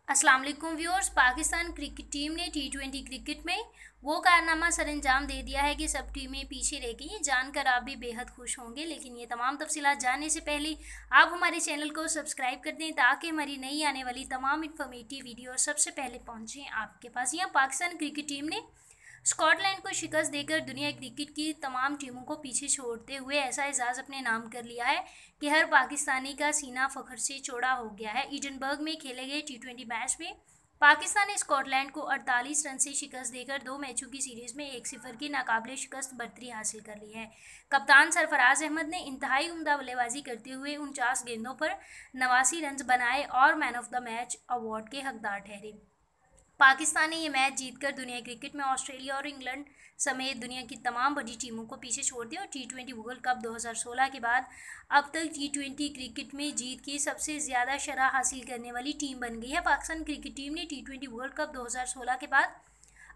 अस्सलाम वालेकुम viewers. Pakistan cricket team ने टी20 क्रिकेट में वो कारनामा सरअंजाम दे दिया है कि सब टीमें पीछे रह गई। जानकर आप भी बेहद खुश होंगे, लेकिन ये तमाम तफसीलात जानने से पहले आप हमारे चैनल को सब्सक्राइब कर दें ताकि हमारी नई आने वाली तमाम इन्फॉर्मेटिव वीडियो सबसे पहले पहुँचें आपके पास। यहाँ पाकिस्तान क्रिकेट टीम ने स्कॉटलैंड को शिकस्त देकर दुनिया क्रिकेट की तमाम टीमों को पीछे छोड़ते हुए ऐसा एजाज़ अपने नाम कर लिया है कि हर पाकिस्तानी का सीना फख्र से चौड़ा हो गया है। ईडनबर्ग में खेले गए टी20 मैच में पाकिस्तान ने स्कॉटलैंड को 48 रन से शिकस्त देकर 2 मैचों की सीरीज़ में 1-0 की नाकाबिले शिकस्त बर्तरी हासिल कर ली है। कप्तान सरफराज अहमद ने इंतहाई उम्दा बल्लेबाजी करते हुए 49 गेंदों पर 89 रन बनाए और man of the match award के हकदार ठहरे। पाकिस्तान ने ये मैच जीतकर दुनिया क्रिकेट में ऑस्ट्रेलिया और इंग्लैंड समेत दुनिया की तमाम बड़ी टीमों को पीछे छोड़ दिया और टी20 वर्ल्ड कप 2016 के बाद अब तक टी20 क्रिकेट में जीत की सबसे ज़्यादा शरह हासिल करने वाली टीम बन गई है। पाकिस्तान क्रिकेट टीम ने टी20 वर्ल्ड कप 2016 के बाद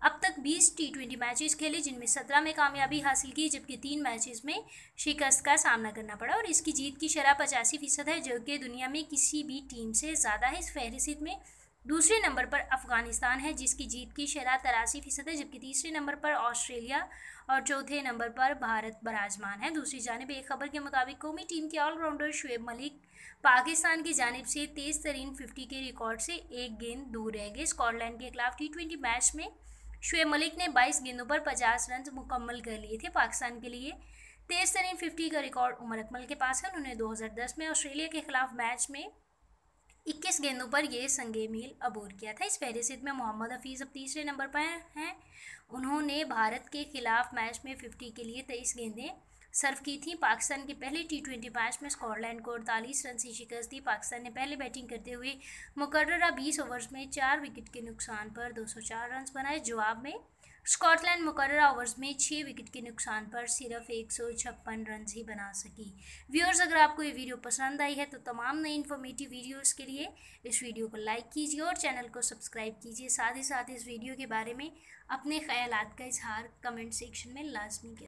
अब तक 20 टी20 मैचेस खेले, जिनमें 17 में कामयाबी हासिल की, जबकि 3 मैचेस में शिकस्त का सामना करना पड़ा और इसकी जीत की शरह 85% है, जो कि दुनिया में किसी भी टीम से ज़्यादा है। इस फहरिस्त में दूसरे नंबर पर अफगानिस्तान है जिसकी जीत की शरह 83% है, जबकि तीसरे नंबर पर ऑस्ट्रेलिया और चौथे नंबर पर भारत विराजमान है। दूसरी जानिब एक खबर के मुताबिक कौमी टीम के ऑलराउंडर शुएब मलिक पाकिस्तान की जानिब से तेज तरीन 50 के रिकॉर्ड से एक गेंद दूर रह गए। स्कॉटलैंड के खिलाफ टी20 मैच में शुएब मलिक ने 22 गेंदों पर 50 रन मुकम्मल कर लिए थे। पाकिस्तान के लिए तेज तरीन 50 का रिकॉर्ड उमर अकमल के पास है। उन्होंने 2010 में ऑस्ट्रेलिया के खिलाफ मैच में 21 गेंदों पर यह संगे मील अबूर किया था। इस फहरिस्त में मोहम्मद हफीज़ अब तीसरे नंबर पर हैं। उन्होंने भारत के खिलाफ मैच में 50 के लिए 23 गेंदें सर्व की थी। पाकिस्तान के पहले टी20 मैच में स्कॉटलैंड को 48 रन से शिकस्त दी। पाकिस्तान ने पहले बैटिंग करते हुए मुकर्ररा 20 ओवर्स में 4 विकेट के नुकसान पर 204 रन बनाए। जवाब में स्कॉटलैंड मुकर्ररा ओवर्स में 6 विकेट के नुकसान पर सिर्फ 156 रन ही बना सकी। व्यूअर्स, अगर आपको ये वीडियो पसंद आई है तो तमाम नई इन्फॉर्मेटिव वीडियोस के लिए इस वीडियो को लाइक कीजिए और चैनल को सब्सक्राइब कीजिए। साथ ही साथ इस वीडियो के बारे में अपने ख्यालात का इजहार कमेंट सेक्शन में लाजमी कीजिए।